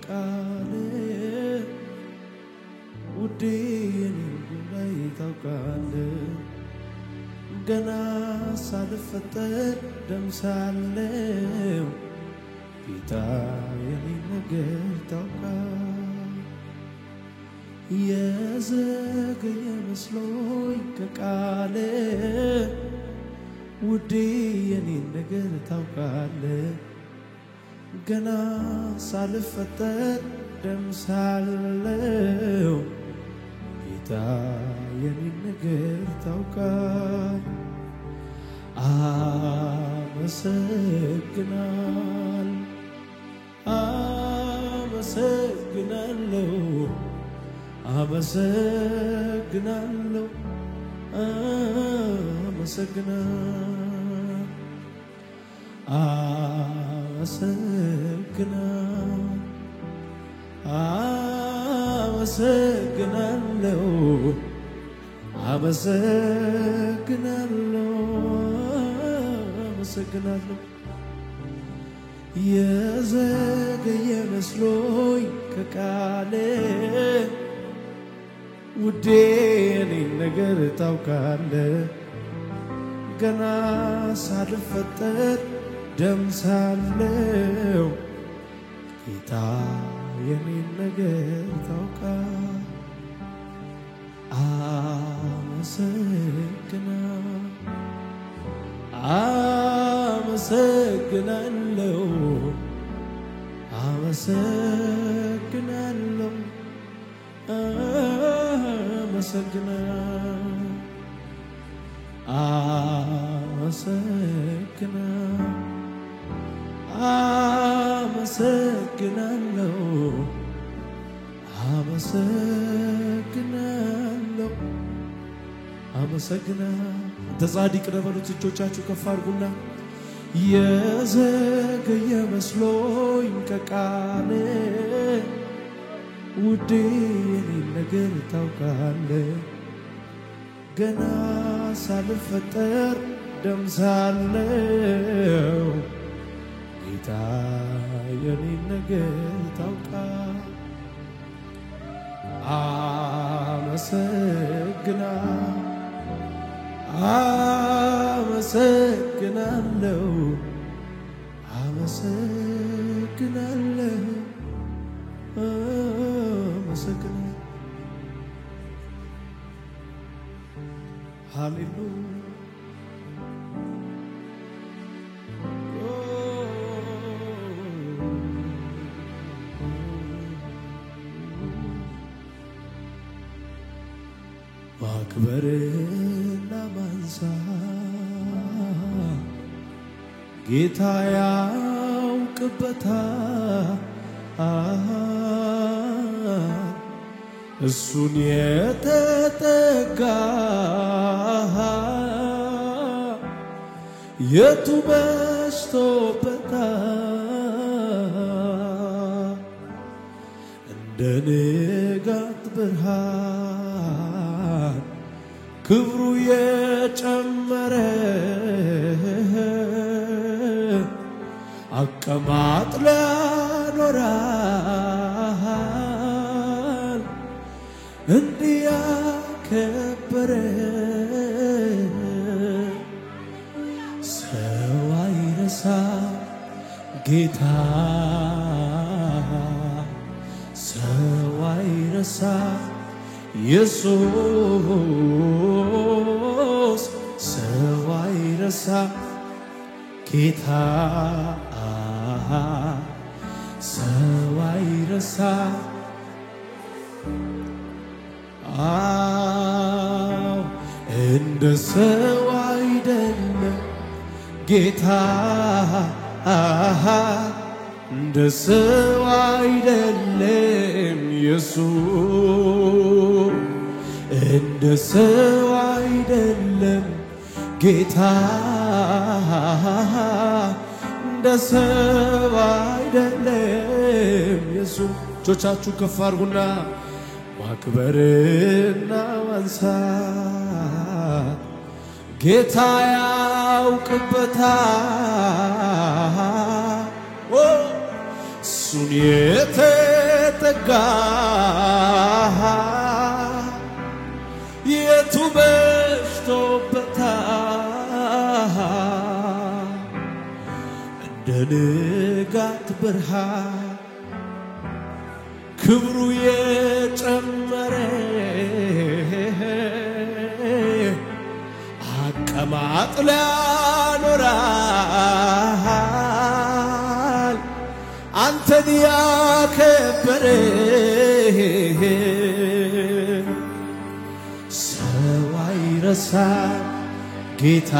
ከቃልህ ውዴ የኔን ጉዳይ ታውቃለህ ገና ሳልፈጠር ደም ሳለው ጌታ የኔን ነገር ታውቃለህ የዘገየ መስሎኝ ከቃልህ ውዴ የኔን ነገር ታውቃለህ ገና ሳልፈጠር ደም ሳለው ጌታ የኔን ነገር ታውቃለህ አመሰግናለሁ የዘገየ መስሎኝ ከቃልህ ውዴ የኔን ነገር ታውቃለህ ገና ሳልፈጠር ደም ሳለው ጌታ የኔን ነገር ታውቃለህ አንተ ጻድቅ ነህ በሉት እጆቻችሁ ከፍ አድርጉና የዘገየ መስሎኝ ከቃልህ ውዴ የኔን ነገር ታውቃለህ ገና ሳልፈጠር ደም ሳለው ጌታ የኔን ነገር ታውቃለህ አመሰግናለሁ ሃሌሉያ ማክበርና ማንሳት ጌታ ያውቅበታል እሱን የተጠጋ የቱ በዝቶበታል እንደ ንጋት ብርሃን ክብሩ የጨመረ አቀማጥሎ ያኖራል እንዲህ ያከበረ ሰው አይረሳም ጌታ ሰው አይረሳም ኢየሱስ ሰው አይረሳም ጌታ ሰው አይረሳም እንደ ሰው አይደለም ጌታ እንደ ሰው አይደለም ኢየሱስ እንደ ሰው አይደለም ጌታ እንደ ሰው አይደለም ኢየሱስ እጆቻችሁ ከፍ አድርጉና ማክበርና ማንሳት ጌታ ያውቅበታል እሱን ተጠጋ የቱ በሽቶበታል እንደ ንጋት ብርሃን ክብሩ የጨመረ አቀማጥሎ ያኖራል አንተን ያከበረ ሰው አይረሳም ጌታ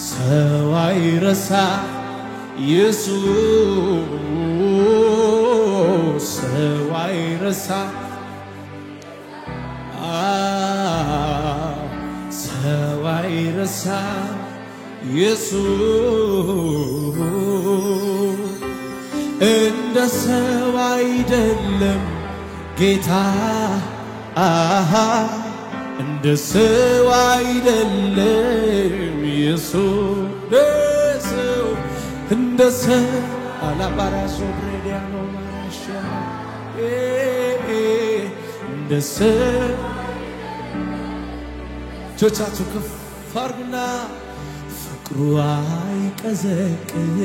ሰው አይረሳም ኢየሱስ ሰው አይረሳም ሰው አይረሳም ኢየሱስ እንደ ሰው አይደለም ጌታ እንደ ሰው አይደለም ኢየሱስ እንደ ሰው አላባራሶ ብሬዲያኖ ማራሻ እንደ ሰው ጆቻችሁ ከፍ አድርጉና ፍቅሩ አይቀዘቅዝ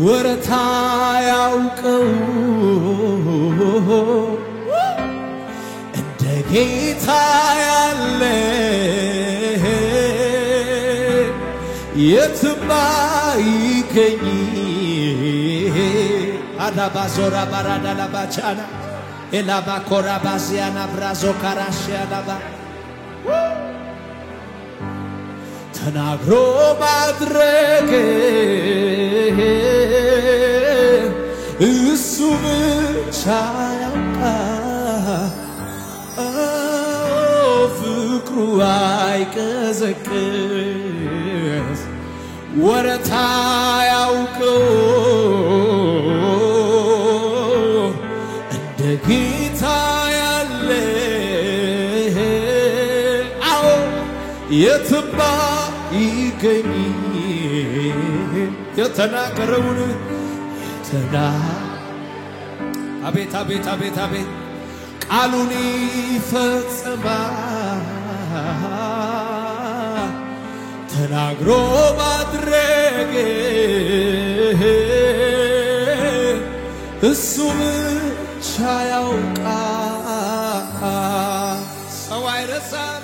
ወረታ ያውቀው እንደ ጌታ ያለ የትም አይገኝ አዳባዞራ ባራዳላባቻና ኤላባ ኮራባሲያና ብራዞ ካራሽያላባ ተናግሮ ማድረግ እሱ ብቻ ያውቃል ፍቅሩ አይቀዘቅዝ ወረታ ያውቀው እንደ ጌታ ያለ አዎ የትም አይገኝ የተናገረውን አቤት አቤት አቤት አቤት ቃሉን ይፈጽማል ተናግሮ ማድረግ እሱ ብቻ ያውቃል ሰው አይረሳም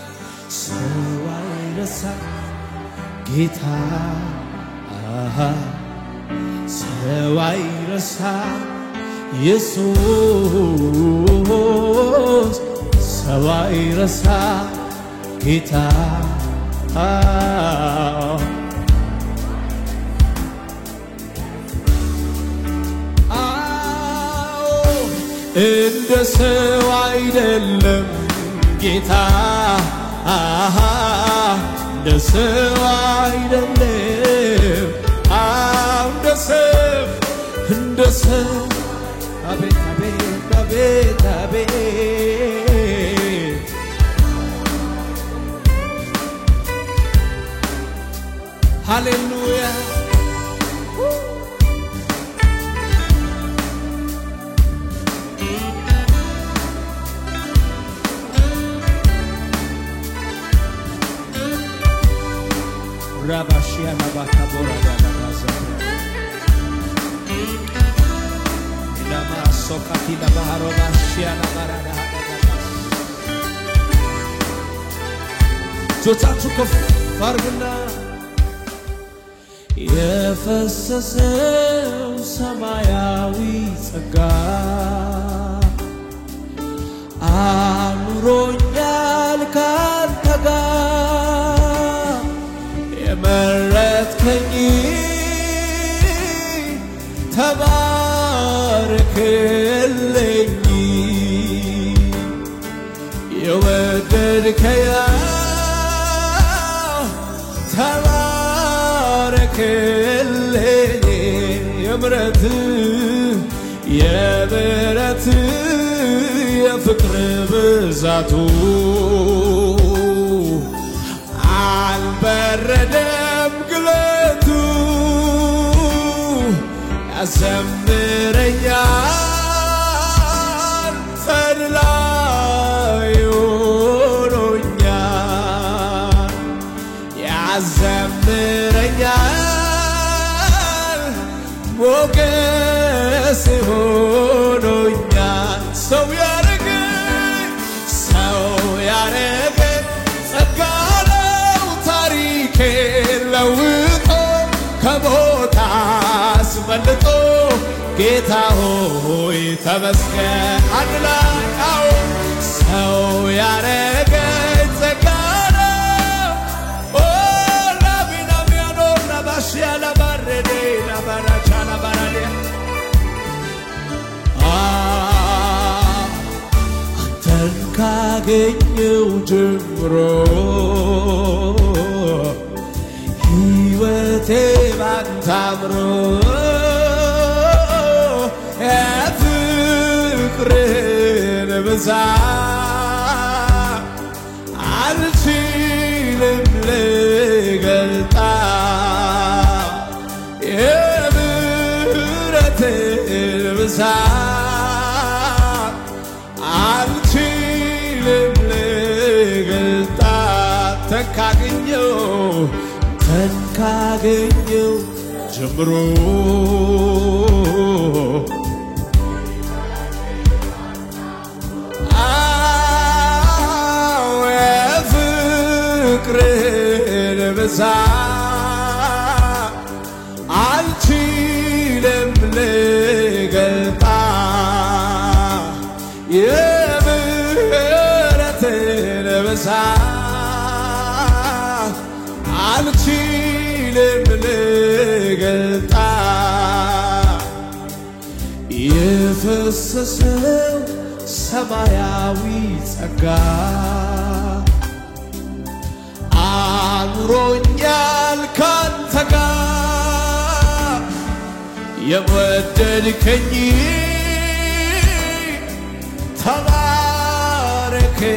ሰው አይረሳም ጌታ ሰው አይረሳም ኢየሱስ ሰው አይረሳም ጌታ እንደ ሰው አይደለም ጌታ እንደ ሰው አይደለም እንደ ሰው አቤት አቤት አቤት አቤት ሃሌሉያ Rabashia Nabakabora Dalabaza Nama Sokati Nabaharova Shia Nabarada Jotachuko Farguna Yefasaseu Samayawi Saga Amuronyal Kantaga መረጥከኝ ተባረክልኝ የወደድከኝ ተባረክልኝ የምሕረት የፍቅር ብዛቱ አልበረደም ግለቱ ያዘምረኛል ተድላይ ሆኖኛል ያዘምረኛል ሞገስ ሆኖኛል ሰው ያረገኝ ጸጋ ነው ታሪኬን ለውጦ ከሞት አስመልጦ ጌታ ሆይ ተመስገን አንድ ላይ ሰው ያረገኝ ጸጋ ነው ላቢናሚያኖ ላባሽያ ላባረዴ ላባራቻ ላባራዴ አንተን ካገኘው ጀምሮ ሕይወቴ ባንተ አምሮ የፍቅርህን ብዛት አልችልም ልገልጣት የምሕረትህን ብዛት አልችልም ልገልጣት ተንካገኘው ጀምሮ የፍቅርህን ብዛት አልችልም ልገልጣት የምሕረትህን ብዛት አልችልም ልገልጣት የፈሰሰው ሰማያዊ ጸጋ አኑሮኛል ካንተ ጋር የወደድከኝ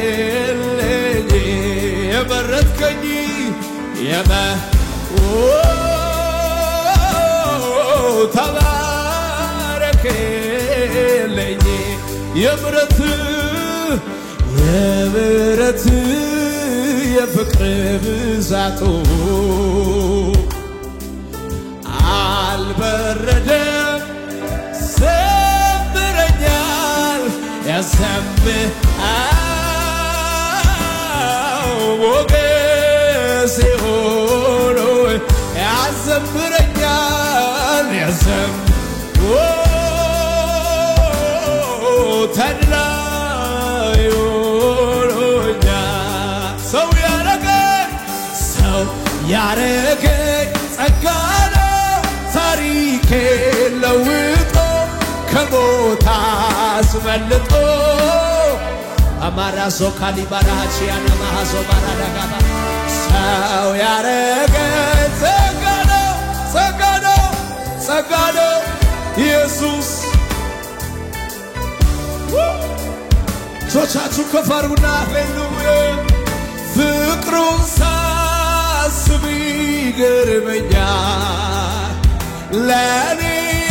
ተባረክልኝ የመረጥከኝ ተባረክልኝ የምሕረት የፍቅር ብዛቱ አልበረደም ዘምረኛል ሞገስ ሆኖ ያዘምረኛል ተድላይ ሆኖኛል ሰው ያረገኝ ጸጋ ነው ታሪኬን ለውጦ ከሞት አስመልጦ አማራሶ ካሊባራቺያና ማሃዞ ባራዳጋባ ሰው ያረገኝ ጸጋ ነው ኢየሱስ ሶቻችሁ ከፋሩና ሃሌሉያ ፍቅሩን ሳስብ ይገርመኛል ለኔ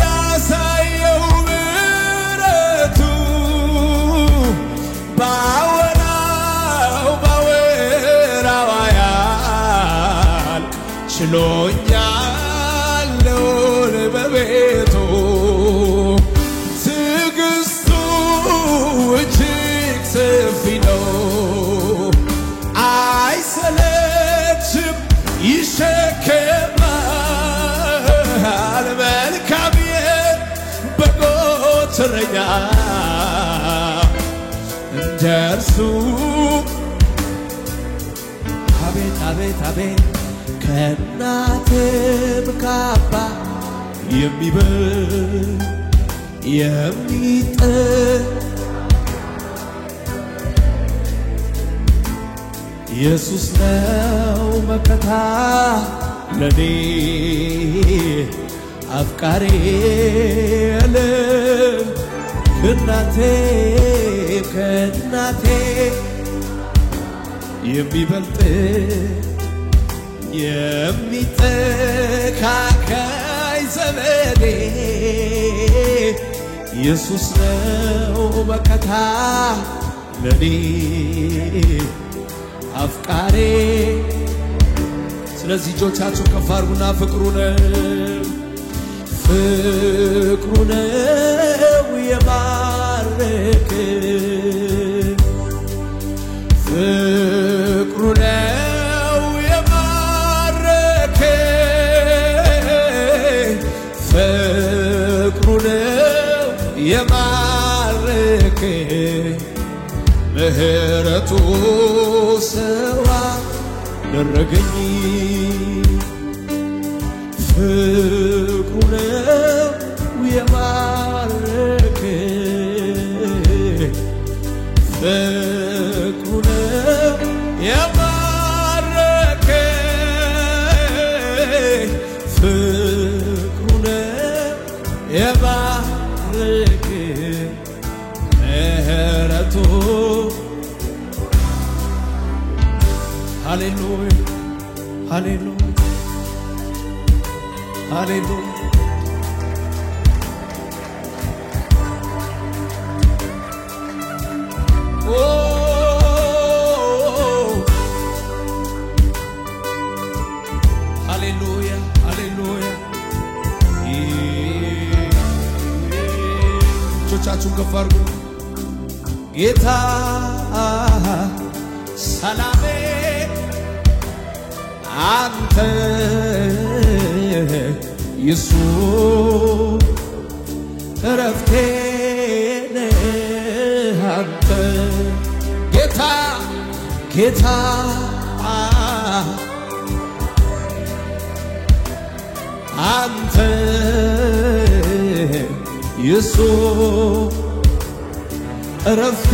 ያሳየው ምሕረቱ ባወራው ያል ችሎኛል በቤቱ ትዕግስቱ እጅግ ሰፊ ነው አይሰለችም ይሸከማል መልካም የበጎች እረኛ እንደ እርሱ አቤት አቤት አቤት ከእናትም ከአባት የሚበልጥ የሚጥል ኢየሱስ ነው መከታ ለኔ አፍቃሪ ከእናቴ የሚበልጥ የሚተካከይ ዘመዴ ኢየሱስ ነው መከታ ለኔ አፍቃሬ ስለዚህ እጆቻችሁ ከፍ አድርጉና ፍቅሩ ነው የማረከ ፍቅሩ ነው የማረከ ፍቅሩ ነው የማረከ ምህረቱ ሰዋ ደረገኝ ፍቅሩ ነው የማረከ ፍቅሩ ነው የማረከ ፍቅሩ ነው የማረከ ምህረቱ ሃሌሉያ ሃሌሉያ ሃሌሉያ ሃሌሉያ ሃሌሉያ እጆቻችሁን ከፍ አድርጉ ጌታ ሰላሜ አንተ ኢየሱስ እረፍቴ ነህ አንተ ጌታ አንተ ኢየሱስ እረፍቴ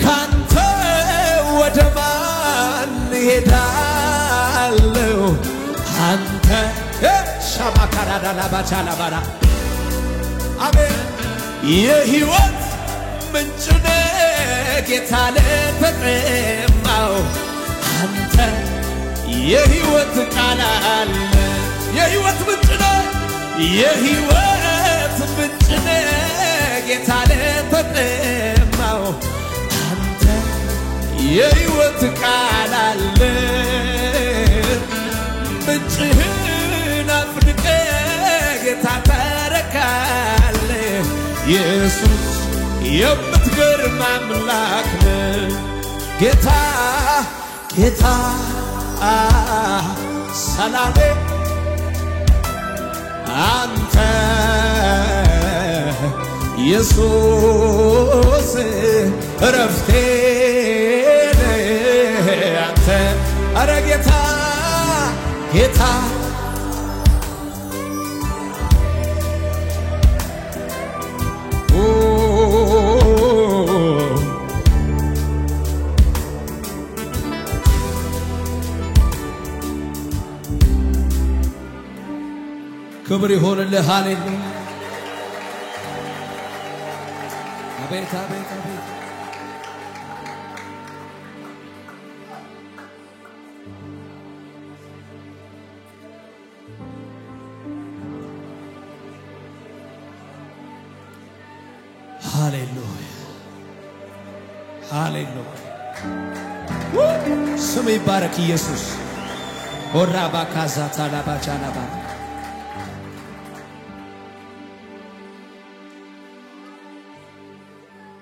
ካንተ ወደ ማን እሄዳለሁ አንተ ሻባካራዳላ ባቻላባራ አሜን የሕይወት ምንጭ ነህ ጌታ ለተጠማው አንተ የሕይወት ቃል አለ የሕይወት ምንጭ ነህ የሕይወት ምንጭ ነህ ጌታ ለተጠማው አንተ የሕይወት ቃል አለ ምንጭህን አፍልቀህ ጌታ ታረካለህ ኢየሱስ የምትገርም አምላክ ነህ ጌታ ሰላሜ አንተ ኢየሱስ እረፍቴ ነህ አንተ ኧረ ጌታ ክብር ይሁንልህ ሃሌሉያ አቤት አቤት አቤት ሃሌሉያ ሃሌሉያ ስም ይባረክ ኢየሱስ ሆራ ባካዛታ ላባቻላባ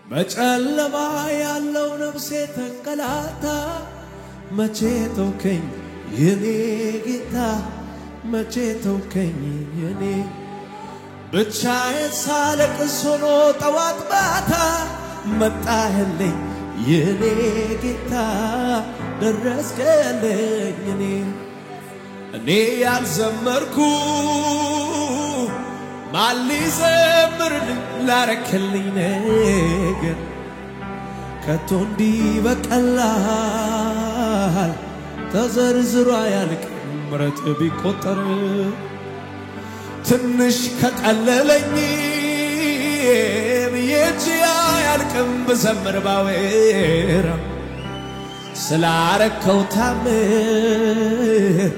በጨለማ ያለው ነፍሴ ተንቀላታ መቼ ተውከኝ የኔ ጌታ መቼ ተውከኝ የኔ ብቻዬን ሳለቅስ ሆኖ ጠዋት ማታ መጣህልኝ የኔ ጌታ ደረስክልኝ እኔ ያልዘመርኩ ማን ሊዘምርልኝ ላረክልኝ ነገር ከቶ እንዲህ በቀላል ተዘርዝሮ አያልቅም ምሕረት ቢቆጠር ትንሽ ከቀለለኝ ብዬሽ አያልቅም ብዘምር ባወራ ስላረከው ታምር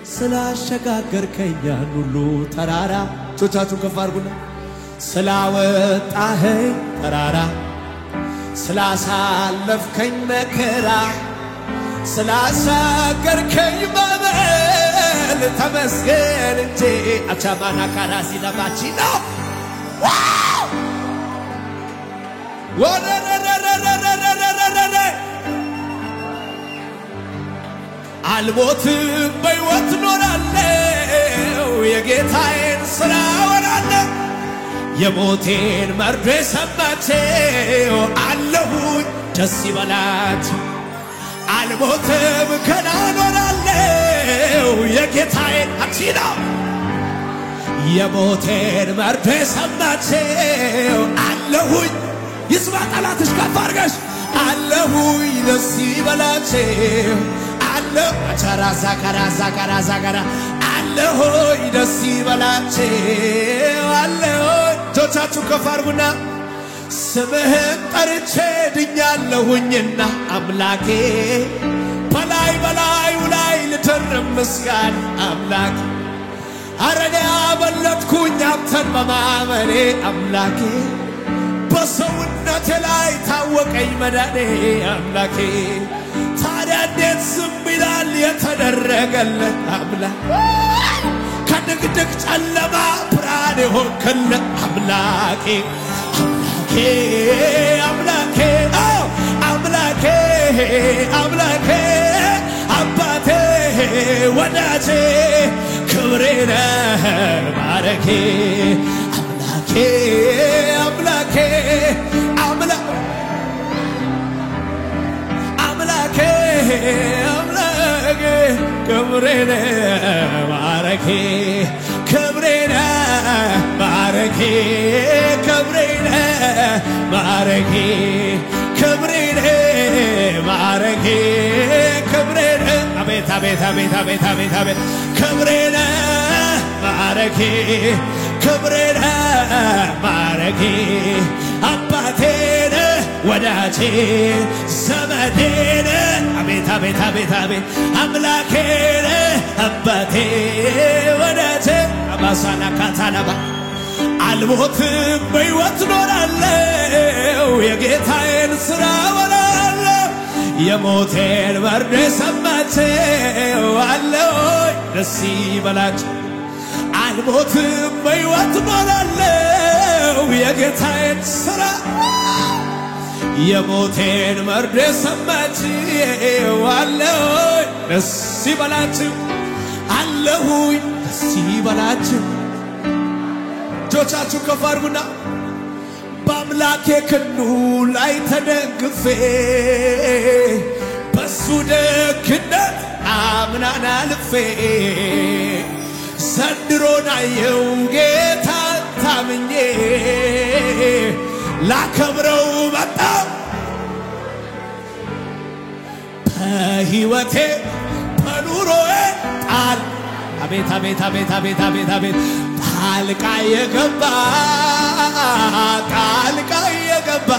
ስላሸጋገርከኝ ያን ሁሉ ተራራ እጆቻችሁን ከፍ አድርጉና ስላወጣኸኝ ተራራ ስላሳለፍከኝ መከራ ስላሻገርከኝ ማዕበል ተመስገን እንጂ አቻማና ካራሲ ለማቺና አልሞትም በሕይወት ኖራለሁ የጌታዬን ሥራ አወራለሁ የሞቴን መርዶ ሰማችሁ አለሁኝ ደስ ይበላችሁ አልሞትም ገና ኖራለሁ የጌታዬን አቺና የሞቴን መርዶ ሰማችሁ አለሁኝ ይስማ ጠላትሽ ከፍ አድርገሽ አለሁኝ ደስ ይበላችሁ አለሁ አቻራዛ ካራዛ አለሁኝ ደስ ይበላችሁ አለሁኝ እጆቻችሁን ከፍ አድርጉና ስምህን ጠርቼ ድኛለሁኝና አምላኬ በላዩ ላይ ልተርም ምስጋና አምላኬ አረኔ አመለጥኩኝ አንተን በማመኔ አምላኬ በሰውነቴ ላይ ታወቀኝ መዳኔ አምላኬ ታዲያ እንዴት ዝም ይላል የተደረገለት አምላክ ከድቅድቅ ጨለማ ብርሃን የሆንክለት አምላኬ አምላኬ አምላኬ አምላኬ አባቴ ወዳጄ ክብሬ ነህ ባረኬ አምላኬ አምላኬ አምላኬ አምላኬ ክብሬ ነህ ባረኬ ክብሬ ነህ ባረኬ ክብሬ ነህ ባረኬ ክብሬ ነህ ባረኬ ክብሬ ነህ አቤት አቤት አቤት አቤት አቤት አቤት ክብሬ ነህ ባረኬ ክብሬ ነህ ባረኬ አባቴ ነህ ወዳጄ ዘመዴ ነህ አቤት አቤት አቤት አቤት አምላኬ ነህ አባቴ ወዳጄ አባሳና ካታናባ አልሞትም በሕይወት ኖራለሁ የጌታዬን ሥራ አወራለሁ የሞቴን መርዶ ሰማችሁ አለሁኝ ደስ ይበላችሁ አልሞትም በሕይወት ኖራለሁ የጌታዬን ሥራ የሞቴን መርዶ ሰማችሁ አለሁኝ ደስ ይበላችሁ አለሁኝ ደስ ይበላችሁ እጆቻችሁ ከፍ አድርጉና በአምላኬ ክንዱ ላይ ተደግፌ በሱ ደግነት አምናን አልፌ ዘንድሮን አየው ጌታ ታምኜ ላከብረው መጣሁ በሕይወቴ በኑሮዬ አቤት አቤት አቤት አቤት አቤት አቤት ጣልቃ የገባ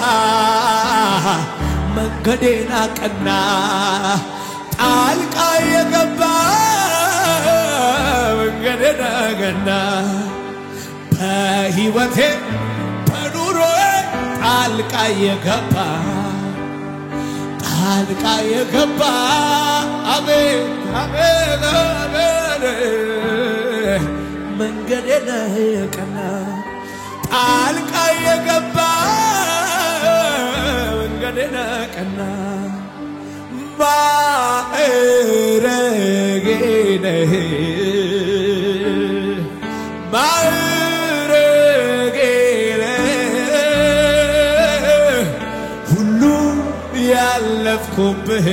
መንገዴን አቀና ጣልቃ የገባ መንገዴን አቀና በሕይወቴ በኑሮዬ ጣልቃ የገባ አሜን አሜን አሜን መንገዴን አቀና ጣልቃ የገባ መንገዴን አቀና ማዕረጌ ነህ ማዕረጌ ነህ ሁሉ ያለፍኩብህ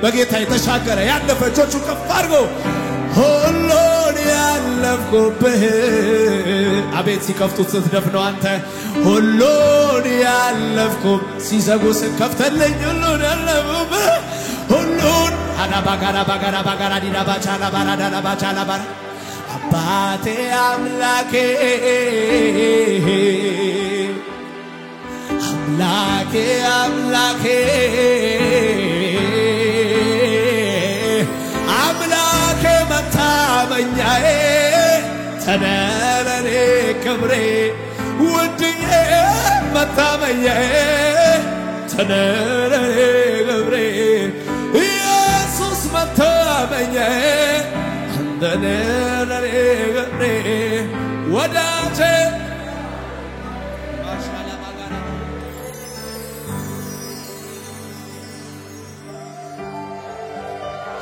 በጌታ የተሻገረ ያለፈ እጆቹ ከፍ አድርጎ ሁሉን ያለፍኩብህ አቤት ሲከፍቱት ስትደፍነው አንተ ሁሉን ያለፍኩብ ሲዘጉ ስከፍተልኝ ሁሉን ያለፍኩብህ ሁሉን አናባጋራ ዲዳባቻላ ባራዳላባቻላ ባራ አባቴ አምላኬ አምላኬ አምላኬ አምላኬ ተነለኔ ክብሬ ውድዬ መታመኛዬ ተነለኔ ክብሬ ኢየሱስ መታመኛዬ ተነለኔ ክብሬ ወዳጄ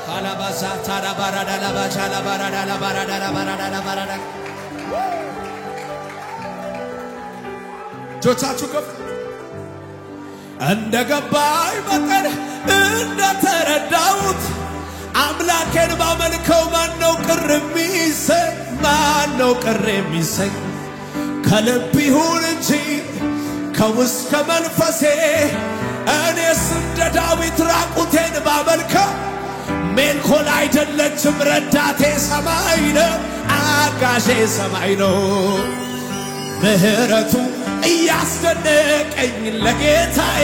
Alabasa tara barada la bacha la barada la barada la barada la barada ጆቻችሁ ከፍ እንደገባኝ መጠን እንደተረዳሁት አምላኬን ባመልከው ማነው ቅር የሚሰኝ ማነው ቅር የሚሰኝ ከልብ ይሁን እንጂ ከውስጥ ከመንፈሴ እኔስ እንደ ዳዊት ራቁቴን ባመልከው ሜልኮል አይደለችም ረዳቴ ሰማይ ነው አጋዤ ሰማይ ነው ምህረቱ እያስደነቀኝ ለጌታዬ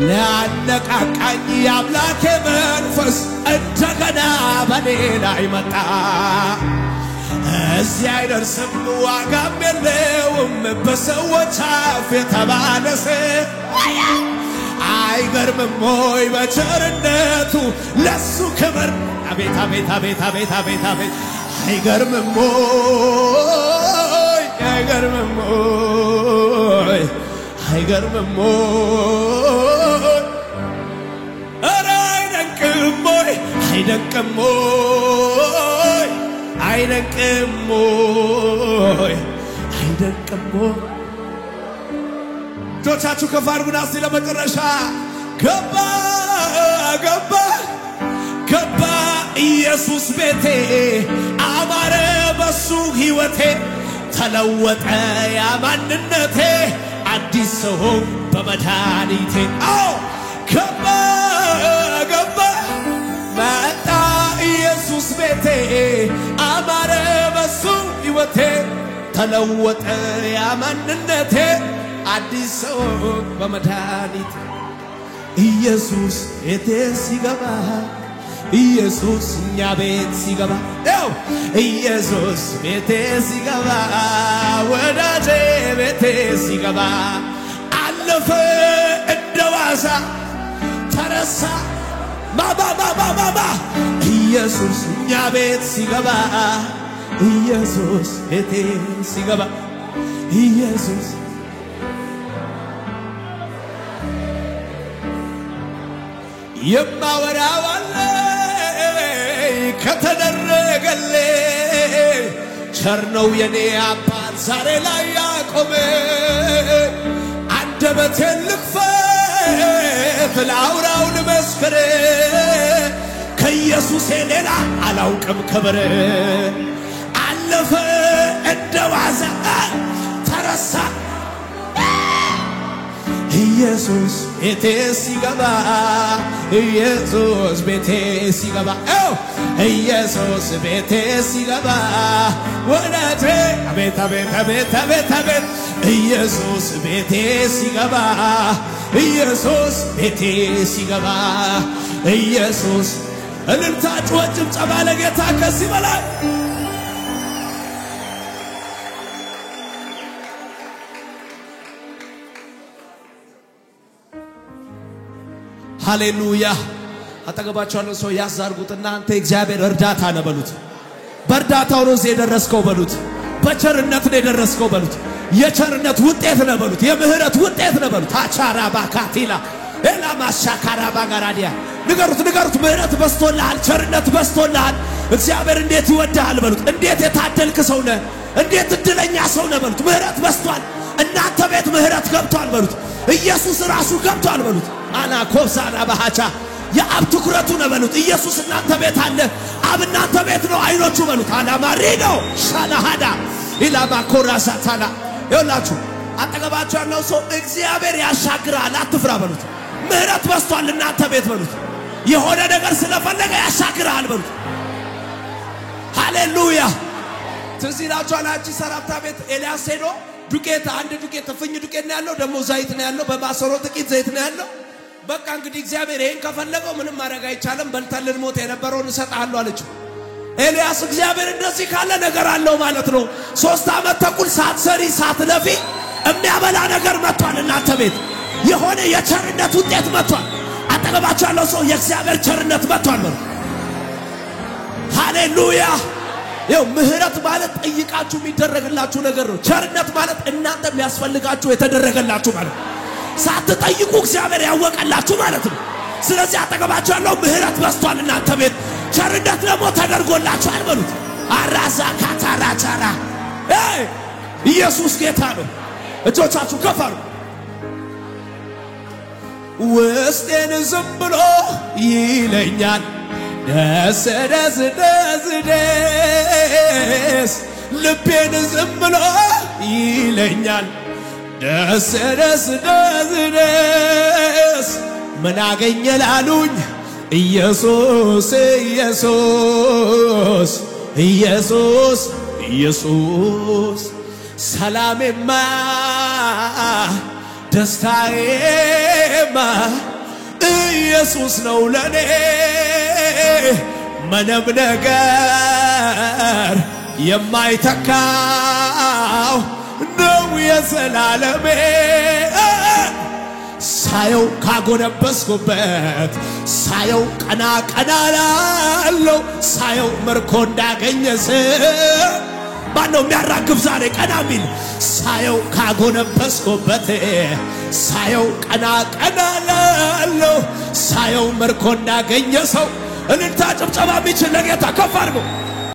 ሊያነቃቃኝ የአምላኬ መንፈስ እንደገና በኔ ላይ መጣ እዚህ አይደርስም ዋጋም የለውም በሰዎች አፍ የተባለሰ አይገርምም ወይ በቸርነቱ ለሱ ክብር አቤት አቤት አቤት አቤት አቤት አቤት አይገርምም ወይ አይገርምም ወይ አይገርምም ወይ ኧረ አይደንቅም ወይ አይደንቅም ወይ አይደንቅም ወይ አይደንቅም ወይ ጆቻችሁ ከፋርጉና እስቲ ለመጨረሻ ገባ ገባ ገባ ኢየሱስ ቤቴ አማረ በሱ ሕይወቴ ተለወጠ ያ ማንነቴ አዲስ ሰው በመድኃኒቴ አዎ ገባ ገባ መጣ ኢየሱስ ቤቴ አማረ በሱ ሕይወቴ ተለወጠ ያ ማንነቴ አዲስ ሰው በመድኃኒቴ ኢየሱስ ቤቴ ሲገባ ኢየሱስ እኛ ቤት ሲገባ ኢየሱስ ቤቴ ሲገባ ወዳጄ ቤቴ ሲገባ አለፈ እንደዋዛ ተረሳ ማማ ኢየሱስ እኛ ቤት ሲገባ ኢየሱስ ቤቴ ሲገባ ኢየሱስ የማወራው አለ ከተደረገልኝ ቸር ነው የኔ አባት ዛሬ ላይ ያቆመ አንደበቴን ልክፈት ላውራው ልመስክር ከኢየሱስ ሌላ አላውቅም ክብር አለፈ እንደዋዛ ተረሳ ኢየሱስ ቤቴ ሲገባ ኢየሱስ ቤቴ ሲገባ ኢየሱስ ቤቴ ሲገባ ወዳጄ አቤት አቤት አቤት አቤት አቤት ኢየሱስ ቤቴ ሲገባ ኢየሱስ ቤቴ ሲገባ ኢየሱስ እልልታ ጩኸት ጭብጨባ ለጌታ ከዚህ በላይ ሃሌሉያ አጠገባቸው ያለው ሰው ያዛርጉትና አንተ እግዚአብሔር እርዳታ ነው በሉት በእርዳታው ነው የደረስከው በሉት በቸርነት ነው የደረስከው በሉት የቸርነት ውጤት ነው በሉት የምህረት ውጤት ነው በሉት አቻራ ባካቲላ ኤላ ማሻካራ ባጋራዲያ ንገሩት ምህረት በስቶልሃል ቸርነት በስቶልሃል እግዚአብሔር እንዴት ይወዳል በሉት እንዴት የታደልክ ሰው ነህ እንዴት እድለኛ ሰው ነህ በሉት ምህረት በስቷል እናንተ ቤት ምህረት ገብቷል በሉት ኢየሱስ ራሱ ገብቷል በሉት አና ኮብሳና ባሃቻ የአብ ትኩረቱ ነው በሉት ኢየሱስ እናንተ ቤት አለ አብ እናንተ ቤት ነው አይኖቹ በሉት አና ማሪዶ ሻላሃዳ ኢላማ ኮራሳታና ይላችሁ አጠገባችሁ ያለው ሰው እግዚአብሔር ያሻግራል አትፍራ በሉት ምህረት በስቷል እናንተ ቤት በሉት የሆነ ነገር ስለፈለገ ያሻግራል በሉት ሃሌሉያ ትዝላችሁ አላቺ ሰራፍታ ቤት ኤልያስ ሄዶ ዱቄት አንድ ዱቄት ፍኝ ዱቄት ነው ያለው ደሞ ዘይት ነው ያለው በማሰሮ ጥቂት ዘይት ነው ያለው በቃ እንግዲህ እግዚአብሔር ይሄን ከፈለገው ምንም ማድረግ አይቻለም በልተልን ሞት የነበረውን እንሰጣለሁ አለችው ኤልያስ እግዚአብሔር እንደዚህ ካለ ነገር አለው ማለት ነው። 3 ዓመት ተኩል ሳትሰሪ ሳትለፊ የሚያበላ ነገር መጥቷል እናንተ ቤት። የሆነ የቸርነት ውጤት መጥቷል። አጠገባችሁ ያለው ሰው የእግዚአብሔር ቸርነት መጥቷል ነው። ሃሌሉያ። ይኸው ምህረት ማለት ጠይቃችሁ የሚደረግላችሁ ነገር ነው። ቸርነት ማለት እናንተ የሚያስፈልጋችሁ የተደረገላችሁ ማለት ነው። ሳትጠይቁ እግዚአብሔር ያወቀላችሁ ማለት ነው። ስለዚህ አጠገባችሁ ያለው ምህረት በስቷል እናንተ ቤት፣ ቸርነት ደግሞ ተደርጎላችኋል በሉት። አራዛ ካታራቻራ ኢየሱስ ጌታ ነው። እጆቻችሁ ከፍ አድርጉ። ውስጤን ዝም ብሎ ይለኛል ደስ ደስ ደስ ደስ፣ ልቤን ዝም ብሎ ይለኛል ደስ ደስ ደስ ደስ። ምን አገኘ ላሉኝ ኢየሱስ ኢየሱስ ኢየሱስ ኢየሱስ፣ ሰላሜማ ደስታዬማ ኢየሱስ ነው ለኔ። ምንም ነገር የማይተካው ነው የዘላለሜ። ሳየው ካጎነበስኩበት ሳየው ቀና ቀና ላለው ሳየው ምርኮ እንዳገኘ ማነው የሚያራግፍ ዛሬ ቀና ሚል? ሳየው ካጎነበስኩበት ሳየው ቀና ቀና ላለው ሳየው ምርኮ እንዳገኘ ሰው እልልታ ጭብጨባ ቢችል ለጌታ ከፍ አድርጎ